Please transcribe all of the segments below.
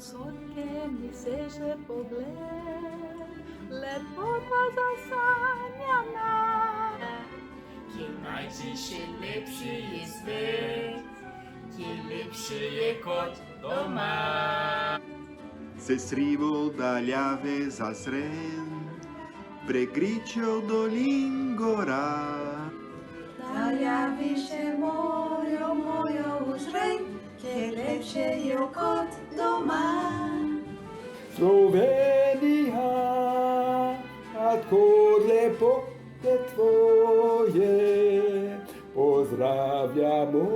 Sotkem mi seže pogled, lepota zasanjana. Kje najčišši, lepši je svet, kje lepše je kot doma. Se srivo daljave zazren, prekričev dolin gora. Daljavi še morjo mojo uzren, kje lepše je kot doma. Slovenija, откуда lepote tvoje, pozdravljamo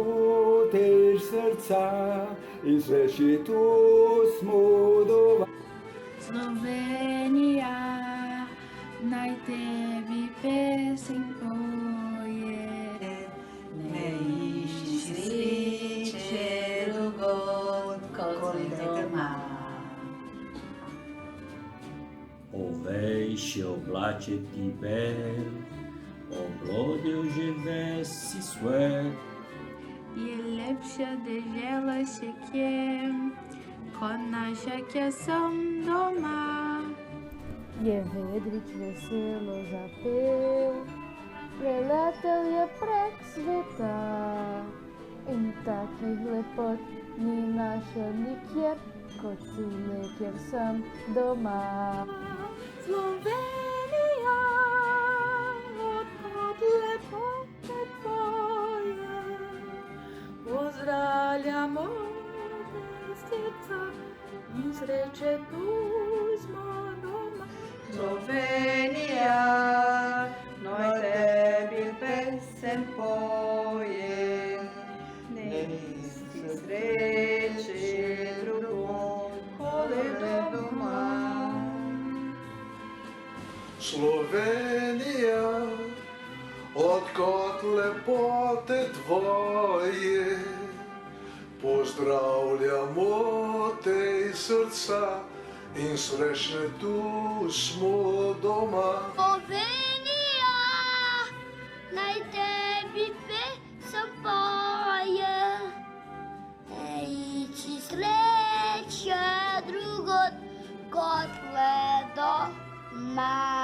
te iz srca in sreči tu smo doma. Slovenija, naj tebi pesem poje. Ne išči sreče drugod kot doma. Ovejši oblaček ti bel, oblodil že ves si svet. Je lepša dežela še kje, kot naša, kjer sem doma. Je vedrič veselo zapel, preletel je prek sveta in takih lepot ni našel nikjer, kot tule, kjer sem doma. Slovenija, odkot lepote tvoje, pozdravljamo te iz srca in sreče tu smo doma. Slovenija, naj tebi pesem poje, ne isti sreče drugod kot doma. Slovenija, odkot lepote tvoje, pozdravljamo te iz srca in srečne tu smo doma. Slovenija, naj tebi pesem poje, ne iči sreče drugod kot le doma.